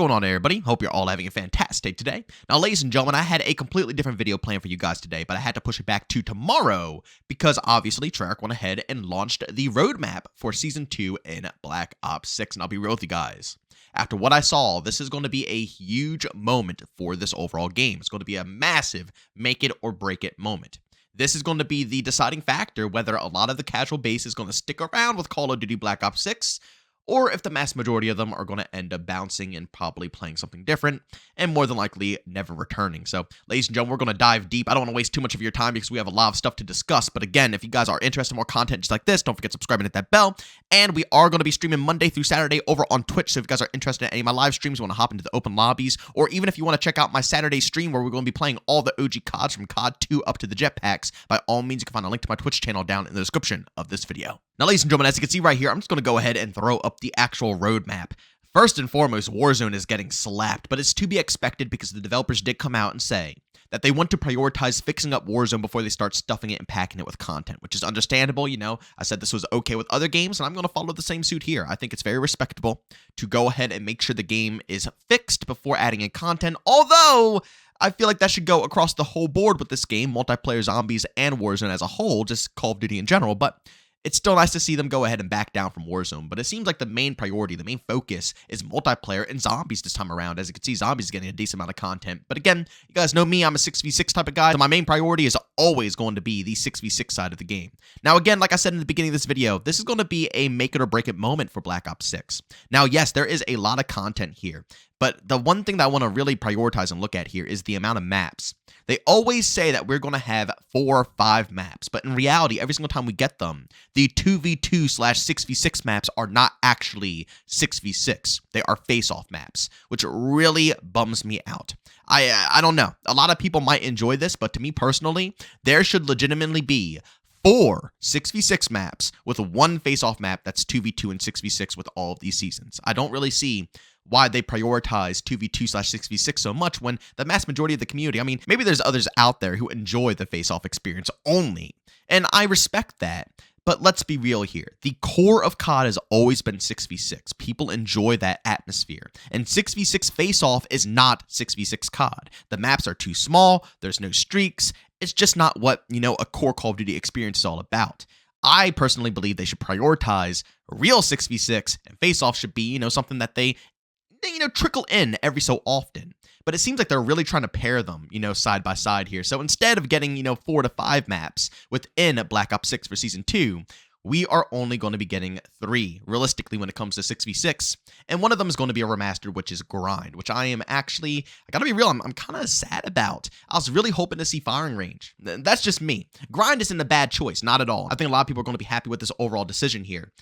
going on, everybody? Hope you're all having a fantastic day today. Now, ladies and gentlemen, I had a completely different video planned for you guys today, but I had to push it back to tomorrow because obviously Treyarch went ahead and launched the roadmap for Season 2 in Black Ops 6, and I'll be real with you guys. After what I saw, this is going to be a huge moment for this overall game. It's going to be a massive make-it-or-break-it moment. This is going to be the deciding factor whether a lot of the casual base is going to stick around with Call of Duty Black Ops 6, or if the mass majority of them are going to end up bouncing and probably playing something different, and more than likely never returning. So, ladies and gentlemen, we're going to dive deep. I don't want to waste too much of your time because we have a lot of stuff to discuss, but again, if you guys are interested in more content just like this, don't forget to subscribe and hit that bell, and we are going to be streaming Monday through Saturday over on Twitch, so if you guys are interested in any of my live streams, want to hop into the open lobbies, or even if you want to check out my Saturday stream where we're going to be playing all the OG CODs from COD 2 up to the jetpacks, by all means, you can find a link to my Twitch channel down in the description of this video. Now, ladies and gentlemen, as you can see right here, I'm just going to go ahead and throw up the actual roadmap. First and foremost, Warzone is getting slapped, but it's to be expected because the developers did come out and say that they want to prioritize fixing up Warzone before they start stuffing it and packing it with content, which is understandable. You know, I said this was okay with other games, and I'm going to follow the same suit here. I think it's very respectable to go ahead and make sure the game is fixed before adding in content, although I feel like that should go across the whole board with this game, multiplayer zombies and Warzone as a whole, just Call of Duty in general, but it's still nice to see them go ahead and back down from Warzone, but it seems like the main priority, the main focus is multiplayer and zombies this time around. As you can see, zombies is getting a decent amount of content. But again, you guys know me, I'm a 6v6 type of guy, so my main priority is always going to be the 6v6 side of the game. Now again, like I said in the beginning of this video, this is going to be a make it or break it moment for Black Ops 6. Now yes, there is a lot of content here, but the one thing that I want to really prioritize and look at here is the amount of maps. They always say that we're going to have 4 or 5 maps, but in reality, every single time we get them, the 2v2/6v6 maps are not actually 6v6. They are face-off maps, which really bums me out. I don't know. A lot of people might enjoy this, but to me personally, there should legitimately be 4 6v6 maps with 1 face-off map that's 2v2 and 6v6 with all of these seasons. I don't really see why they prioritize 2v2/6v6 so much when the mass majority of the community, I mean, maybe there's others out there who enjoy the face-off experience only, and I respect that. But let's be real here. The core of COD has always been 6v6. People enjoy that atmosphere. And 6v6 face-off is not 6v6 COD. The maps are too small, there's no streaks, it's just not what, you know, a core Call of Duty experience is all about. I personally believe they should prioritize real 6v6, and face-off should be, you know, something that they trickle in every so often. But it seems like they're really trying to pair them, you know, side by side here. So instead of getting, 4 to 5 maps within Black Ops 6 for Season 2, we are only going to be getting 3, realistically, when it comes to 6v6. And one of them is going to be a remastered, which is Grind, which I am actually, I gotta be real, I'm kind of sad about. I was really hoping to see Firing Range. That's just me. Grind isn't a bad choice, not at all. I think a lot of people are going to be happy with this overall decision here.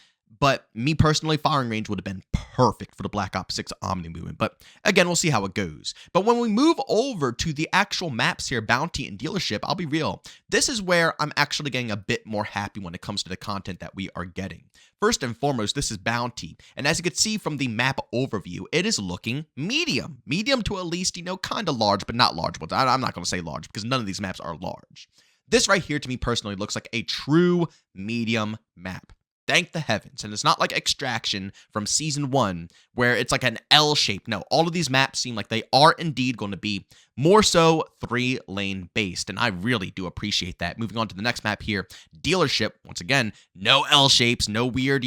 But me personally, Firing Range would have been perfect for the Black Ops 6 Omni movement. But again, we'll see how it goes. But when we move over to the actual maps here, Bounty and Dealership, I'll be real, this is where I'm actually getting a bit more happy when it comes to the content that we are getting. First and foremost, this is Bounty. And as you can see from the map overview, it is looking medium. Medium to at least, kind of large, but not large. But I'm not going to say large because none of these maps are large. This right here, to me personally, looks like a true medium map. Thank the heavens. And it's not like Extraction from Season 1, where it's like an L shape. No, all of these maps seem like they are indeed going to be more so 3-lane based. And I really do appreciate that. Moving on to the next map here, Dealership. Once again, no L shapes, no weird,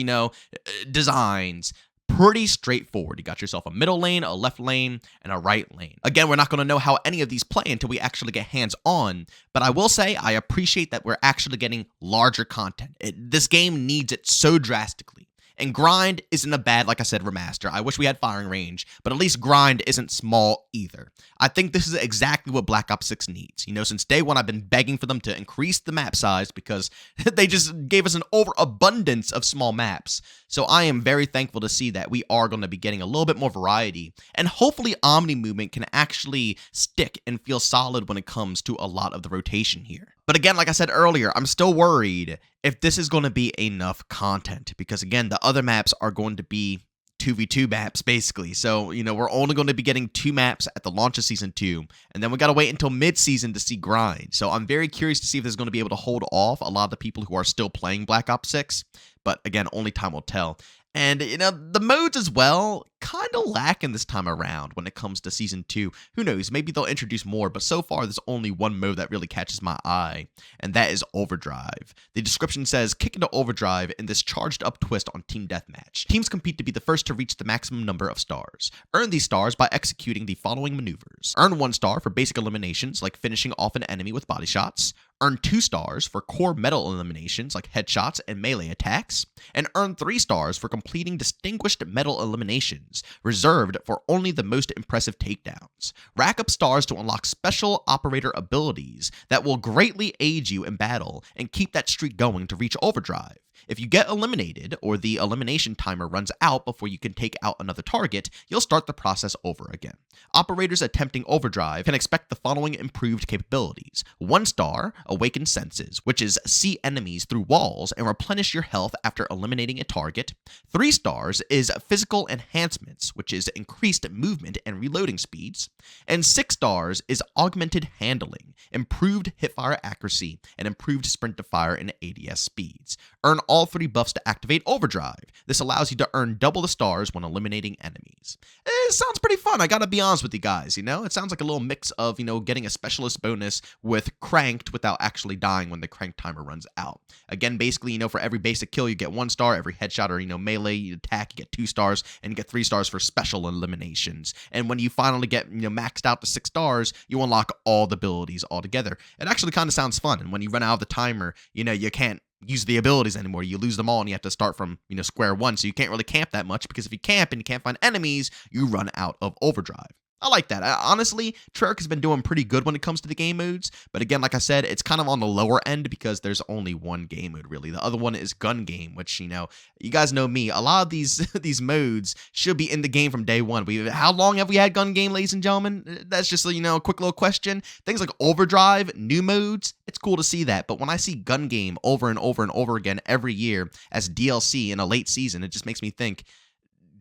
designs. Pretty straightforward. You got yourself a middle lane, a left lane, and a right lane. Again, we're not going to know how any of these play until we actually get hands-on, but I will say I appreciate that we're actually getting larger content. This game needs it so drastically. And Grind isn't a bad, like I said, remaster. I wish we had Firing Range, but at least Grind isn't small either. I think this is exactly what Black Ops 6 needs. Since day one, I've been begging for them to increase the map size because they just gave us an overabundance of small maps. So I am very thankful to see that we are going to be getting a little bit more variety, and hopefully Omni movement can actually stick and feel solid when it comes to a lot of the rotation here. But again, like I said earlier, I'm still worried if this is going to be enough content because, again, the other maps are going to be 2v2 maps, basically. So, we're only going to be getting 2 maps at the launch of Season 2, and then we got to wait until mid-season to see Grind. So I'm very curious to see if this is going to be able to hold off a lot of the people who are still playing Black Ops 6. But again, only time will tell. And, the modes as well kind of lacking this time around when it comes to Season 2. Who knows, maybe they'll introduce more, but so far there's only one mode that really catches my eye, and that is Overdrive. The description says, kick into Overdrive in this charged up twist on Team Deathmatch. Teams compete to be the first to reach the maximum number of stars. Earn these stars by executing the following maneuvers. Earn 1 star for basic eliminations, like finishing off an enemy with body shots. Earn 2 stars for core metal eliminations like headshots and melee attacks, and earn 3 stars for completing distinguished metal eliminations, reserved for only the most impressive takedowns. Rack up stars to unlock special operator abilities that will greatly aid you in battle and keep that streak going to reach Overdrive. If you get eliminated, or the elimination timer runs out before you can take out another target, you'll start the process over again. Operators attempting Overdrive can expect the following improved capabilities. 1 star, Awaken Senses, which is see enemies through walls and replenish your health after eliminating a target. 3 stars is Physical Enhancements, which is increased movement and reloading speeds. And 6 stars is Augmented Handling, improved hipfire accuracy, and improved sprint to fire and ADS speeds. Earn all 3 buffs to activate Overdrive. This allows you to earn double the stars when eliminating enemies. It sounds pretty fun, I gotta be honest with you guys, It sounds like a little mix of, getting a specialist bonus with Cranked without actually dying when the Crank timer runs out. Again, basically, for every basic kill, you get 1 star, every headshot or, melee attack, you get 2 stars, and you get 3 stars for special eliminations. And when you finally get, maxed out to 6 stars, you unlock all the abilities altogether. It actually kind of sounds fun, and when you run out of the timer, you can't use the abilities anymore. You lose them all and you have to start from, square one. So you can't really camp that much, because if you camp and you can't find enemies, you run out of Overdrive. I like that. Honestly, Treyarch has been doing pretty good when it comes to the game modes, but again, like I said, it's kind of on the lower end because there's only one game mode, really. The other one is Gun Game, which, you guys know me. A lot of these modes should be in the game from day one. How long have we had Gun Game, ladies and gentlemen? That's just a quick little question. Things like Overdrive, new modes, it's cool to see that, but when I see Gun Game over and over and over again every year as DLC in a late season, it just makes me think,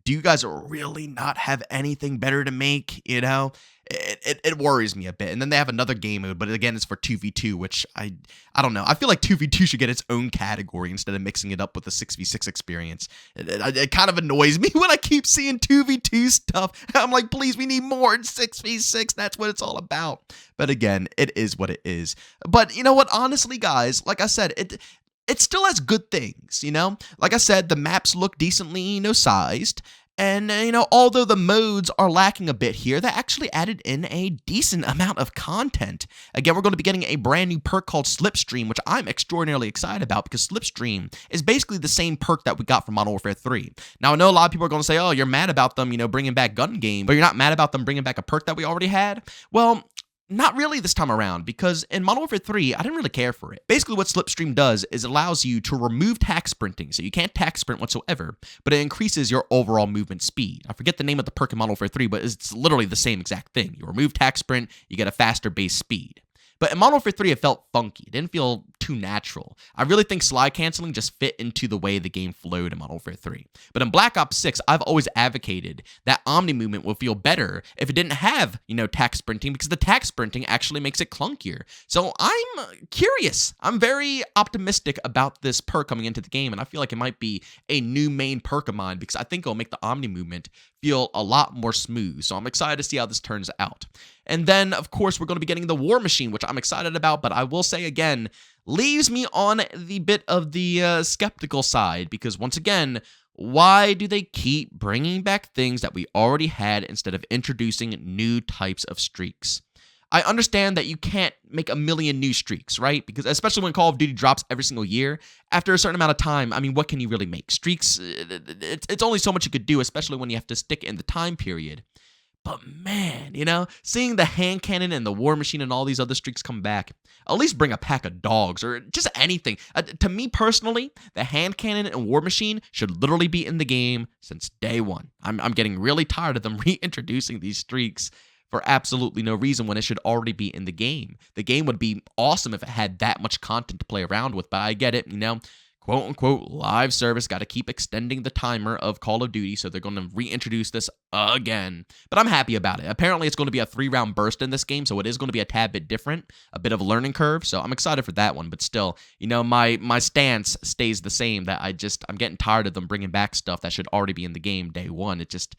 do you guys really not have anything better to make? It worries me a bit. And then they have another game mode, but again, it's for 2v2, which I don't know. I feel like 2v2 should get its own category instead of mixing it up with the 6v6 experience. It kind of annoys me when I keep seeing 2v2 stuff. I'm like, please, we need more in 6v6. That's what it's all about. But again, it is what it is. But you know what? Honestly, guys, like I said, it still has good things, Like I said, the maps look decently, sized. And, although the modes are lacking a bit here, they actually added in a decent amount of content. Again, we're going to be getting a brand new perk called Slipstream, which I'm extraordinarily excited about, because Slipstream is basically the same perk that we got from Modern Warfare 3. Now, I know a lot of people are going to say, oh, you're mad about them, bringing back Gun Game, but you're not mad about them bringing back a perk that we already had? Well, not really this time around, because in Modern Warfare 3, I didn't really care for it. Basically, what Slipstream does is it allows you to remove tack sprinting, so you can't tack sprint whatsoever, but it increases your overall movement speed. I forget the name of the perk in Modern Warfare 3, but it's literally the same exact thing. You remove tack sprint, you get a faster base speed. But in Modern Warfare 3, it felt funky. It didn't feel too natural. I really think slide canceling just fit into the way the game flowed in Modern Warfare 3. But in Black Ops 6, I've always advocated that Omni movement would feel better if it didn't have, tack sprinting, because the tack sprinting actually makes it clunkier. So I'm curious. I'm very optimistic about this perk coming into the game, and I feel like it might be a new main perk of mine, because I think it'll make the Omni movement feel a lot more smooth. So I'm excited to see how this turns out. And then, of course, we're going to be getting the War Machine, which I'm excited about, but I will say again, leaves me on the bit of the skeptical side, because once again, why do they keep bringing back things that we already had instead of introducing new types of streaks? I understand that you can't make a million new streaks, right? Because especially when Call of Duty drops every single year, after a certain amount of time, what can you really make? Streaks, it's only so much you could do, especially when you have to stick in the time period. But man, seeing the hand cannon and the War Machine and all these other streaks come back, at least bring a pack of dogs or just anything. To me personally, the hand cannon and War Machine should literally be in the game since day one. I'm getting really tired of them reintroducing these streaks for absolutely no reason when it should already be in the game. The game would be awesome if it had that much content to play around with, but I get it, quote-unquote live service. Got to keep extending the timer of Call of Duty, so they're going to reintroduce this again. But I'm happy about it. Apparently, it's going to be a 3-round burst in this game, so it is going to be a tad bit different, a bit of a learning curve, so I'm excited for that one. But still, you know, my stance stays the same, that I'm getting tired of them bringing back stuff that should already be in the game day one. It just...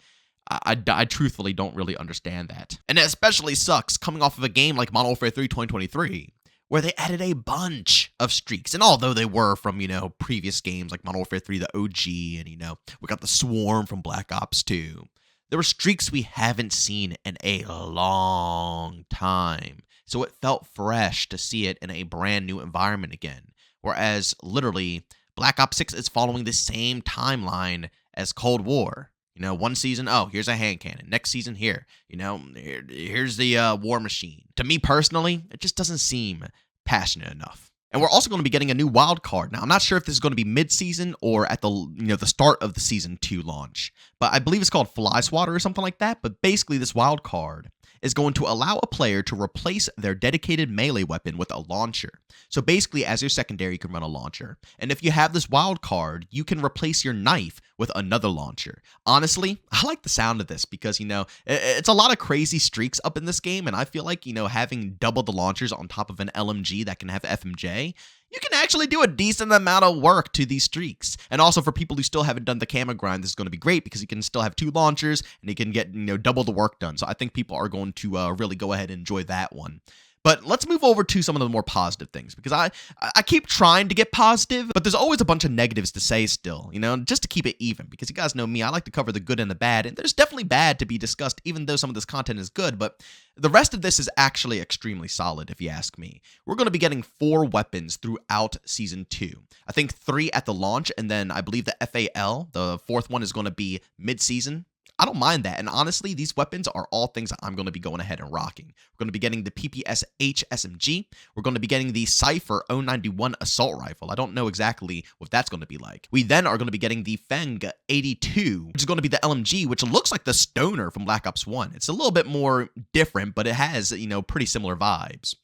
I truthfully don't really understand that. And it especially sucks coming off of a game like Modern Warfare 3 2023, where they added a bunch of streaks. And although they were from, you know, previous games like Modern Warfare 3, the OG, and, you know, we got the Swarm from Black Ops 2, there were streaks we haven't seen in a long time. So it felt fresh to see it in a brand new environment again. Whereas, literally, Black Ops 6 is following the same timeline as Cold War. You know, one season, oh, here's a hand cannon. Next season, here, you know, here's the war machine. To me personally, it just doesn't seem passionate enough. And we're also going to be getting a new wild card. Now, I'm not sure if this is going to be mid-season or at the start of the Season 2 launch, but I believe it's called Fly Swatter or something like that. But basically, this wild card is going to allow a player to replace their dedicated melee weapon with a launcher. So basically, as your secondary, you can run a launcher. And if you have this wild card, you can replace your knife with another launcher. Honestly, I like the sound of this because, you know, it's a lot of crazy streaks up in this game, and I feel like, you know, having double the launchers on top of an LMG that can have FMJ, you can actually do a decent amount of work to these streaks. And also for people who still haven't done the camera grind, this is going to be great because you can still have 2 launchers and you can get, you know, double the work done. So I think people are going to really go ahead and enjoy that one. But let's move over to some of the more positive things, because I keep trying to get positive, but there's always a bunch of negatives to say still, you know, just to keep it even, because you guys know me, I like to cover the good and the bad, and there's definitely bad to be discussed, even though some of this content is good, but the rest of this is actually extremely solid, if you ask me. We're going to be getting 4 weapons throughout Season 2. I think 3 at the launch, and then I believe the FAL, the 4th one, is going to be mid-season. I don't mind that, and honestly, these weapons are all things that I'm going to be going ahead and rocking. We're going to be getting the PPSH SMG. We're going to be getting the Cypher 091 assault rifle. I don't know exactly what that's going to be like. We then are going to be getting the Feng 82, which is going to be the LMG, which looks like the Stoner from Black Ops 1. It's a little bit more different, but it has, you know, pretty similar vibes.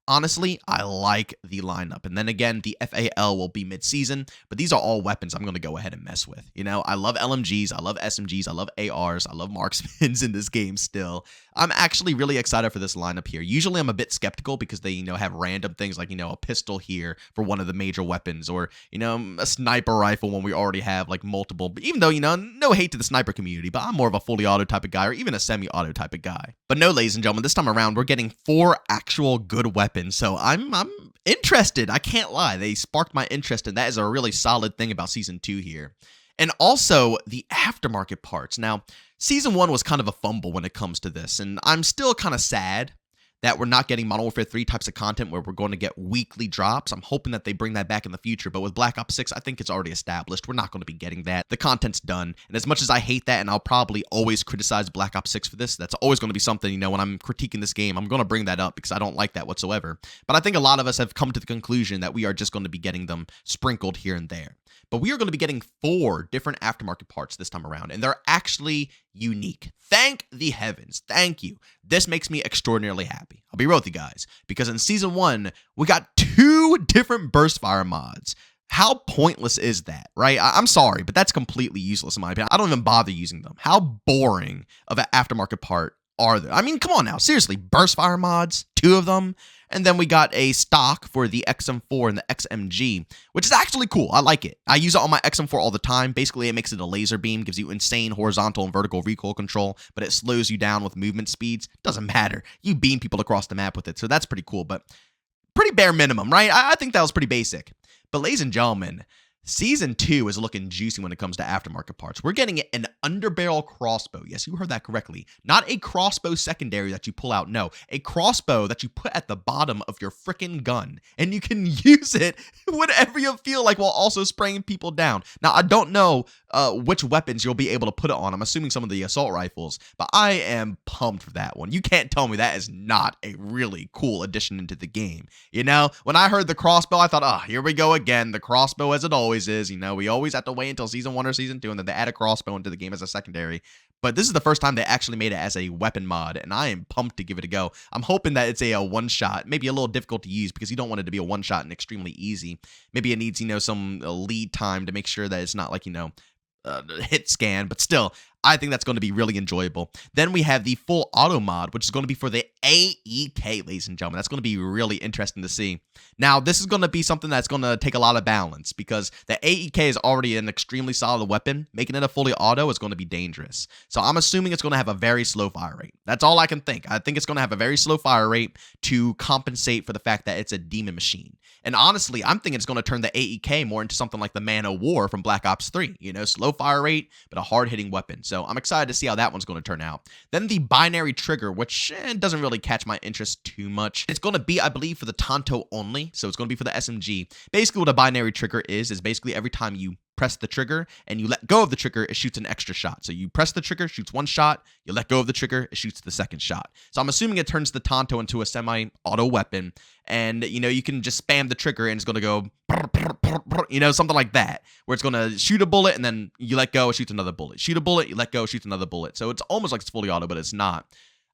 Honestly, I like the lineup. And then again, the FAL will be mid-season, but these are all weapons I'm going to go ahead and mess with. You know, I love LMGs, I love SMGs, I love ARs, I love marksmans in this game still. I'm actually really excited for this lineup here. Usually I'm a bit skeptical because they, you know, have random things like, you know, a pistol here for one of the major weapons, or, you know, a sniper rifle when we already have like multiple. But even though, you know, no hate to the sniper community, but I'm more of a fully auto type of guy, or even a semi-auto type of guy. But no, ladies and gentlemen, this time around, we're getting 4 actual good weapons. So I'm interested. I can't lie. They sparked my interest, and that is a really solid thing about Season 2 here. And also the aftermarket parts. Now, Season 1 was kind of a fumble when it comes to this, and I'm still kind of sad that we're not getting Modern Warfare 3 types of content where we're going to get weekly drops. I'm hoping that they bring that back in the future, but with Black Ops 6, I think it's already established. We're not going to be getting that. The content's done, and as much as I hate that, and I'll probably always criticize Black Ops 6 for this, that's always going to be something, you know, when I'm critiquing this game, I'm going to bring that up because I don't like that whatsoever. But I think a lot of us have come to the conclusion that we are just going to be getting them sprinkled here and there. But we are going to be getting 4 different aftermarket parts this time around, and they're actually unique. Thank the heavens. Thank you. This makes me extraordinarily happy. I'll be real with you guys, because in Season 1, we got 2 different burst fire mods. How pointless is that, right? I'm sorry, but that's completely useless in my opinion. I don't even bother using them. How boring of an aftermarket part are there? I mean, come on now. Seriously, burst fire mods, 2 of them. And then we got a stock for the XM4 and the XMG, which is actually cool. I like it. I use it on my XM4 all the time. Basically, it makes it a laser beam, gives you insane horizontal and vertical recoil control, but it slows you down with movement speeds. Doesn't matter. You beam people across the map with it, so that's pretty cool, but pretty bare minimum, right? I think that was pretty basic. But ladies and gentlemen, Season 2 is looking juicy when it comes to aftermarket parts. We're getting an underbarrel crossbow. Yes, you heard that correctly. Not a crossbow secondary that you pull out. No, a crossbow that you put at the bottom of your freaking gun. And you can use it whenever you feel like while also spraying people down. Now, I don't know which weapons you'll be able to put it on. I'm assuming some of the assault rifles. But I am pumped for that one. You can't tell me that is not a really cool addition into the game. You know, when I heard the crossbow, I thought, oh, here we go again. The crossbow as it always always is. You know, we always have to wait until season 1 or season 2, and then they add a crossbow into the game as a secondary. But this is the first time they actually made it as a weapon mod, and I am pumped to give it a go. I'm hoping that it's a one-shot, maybe a little difficult to use because you don't want it to be a one-shot and extremely easy. Maybe it needs, you know, some lead time to make sure that it's not like, you know, hit scan, but still, I think that's going to be really enjoyable. Then we have the full auto mod, which is going to be for the AEK, ladies and gentlemen. That's going to be really interesting to see. Now, this is going to be something that's going to take a lot of balance because the AEK is already an extremely solid weapon. Making it a fully auto is going to be dangerous. So I'm assuming it's going to have a very slow fire rate. That's all I can think. I think it's going to have a very slow fire rate to compensate for the fact that it's a demon machine. And honestly, I'm thinking it's going to turn the AEK more into something like the Man of War from Black Ops 3. You know, slow fire rate, but a hard-hitting weapon. So I'm excited to see how that one's going to turn out. Then the binary trigger, which doesn't really catch my interest too much. It's going to be, I believe, for the Tonto only. So it's going to be for the SMG. Basically, what a binary trigger is basically every time you press the trigger and you let go of the trigger, it shoots an extra shot. So you press the trigger, shoots one shot, you let go of the trigger, it shoots the second shot. So I'm assuming it turns the Tonto into a semi-auto weapon, and you know, you can just spam the trigger and it's going to go, you know, something like that, where it's going to shoot a bullet and then you let go, it shoots another bullet. Shoot a bullet, you let go, it shoots another bullet. So it's almost like it's fully auto, but it's not.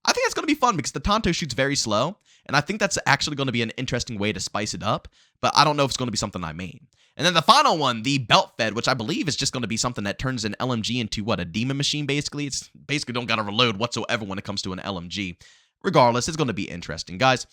I think it's going to be fun because the Tonto shoots very slow, and I think that's actually going to be an interesting way to spice it up, but I don't know if it's going to be something I main. And then the final one, the belt fed, which I believe is just going to be something that turns an LMG into, what, a demon machine, basically? It's basically don't got to reload whatsoever when it comes to an LMG. Regardless, it's going to be interesting. Guys,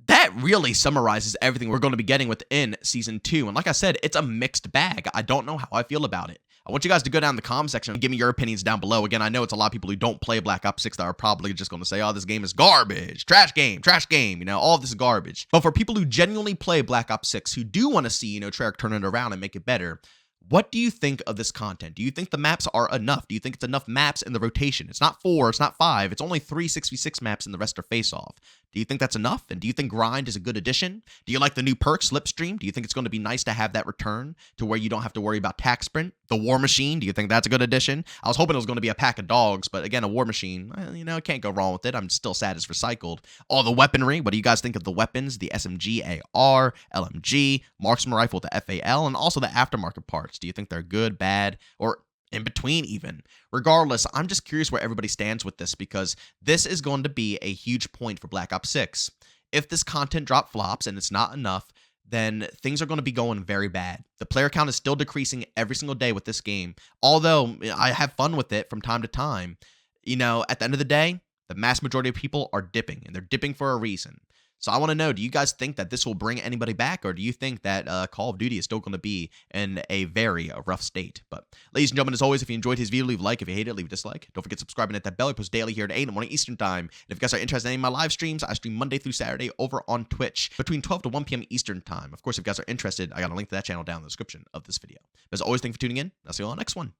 that really summarizes everything we're going to be getting within Season 2. And like I said, it's a mixed bag. I don't know how I feel about it. I want you guys to go down in the comment section and give me your opinions down below. Again, I know it's a lot of people who don't play Black Ops 6 that are probably just going to say, oh, this game is garbage, trash game, you know, all of this is garbage. But for people who genuinely play Black Ops 6, who do want to see, you know, Treyarch turn it around and make it better, what do you think of this content? Do you think the maps are enough? Do you think it's enough maps in the rotation? It's not 4, it's not 5, it's only 3 6v6 maps and the rest are face-off. Do you think that's enough? And do you think Grind is a good addition? Do you like the new perk, Slipstream? Do you think it's going to be nice to have that return to where you don't have to worry about Tac Sprint? The War Machine, do you think that's a good addition? I was hoping it was going to be a pack of dogs, but again, a War Machine, you know, can't go wrong with it. I'm still sad it's recycled. All the weaponry, what do you guys think of the weapons? The SMG, AR, LMG, Marksman Rifle with the FAL, and also the aftermarket parts. Do you think they're good, bad, or in between even? Regardless, I'm just curious where everybody stands with this because this is going to be a huge point for Black Ops 6. If this content drop flops and it's not enough, then things are going to be going very bad. The player count is still decreasing every single day with this game. Although I have fun with it from time to time, you know, at the end of the day, the mass majority of people are dipping, and they're dipping for a reason. So I want to know, do you guys think that this will bring anybody back, or do you think that Call of Duty is still going to be in a very rough state? But ladies and gentlemen, as always, if you enjoyed his video, leave a like. If you hate it, leave a dislike. Don't forget to subscribe and hit that bell. I post daily here at 8 in the morning Eastern Time. And if you guys are interested in any of my live streams, I stream Monday through Saturday over on Twitch between 12 to 1 p.m. Eastern Time. Of course, if you guys are interested, I got a link to that channel down in the description of this video. But as always, thank you for tuning in. I'll see you all on the next one.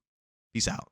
Peace out.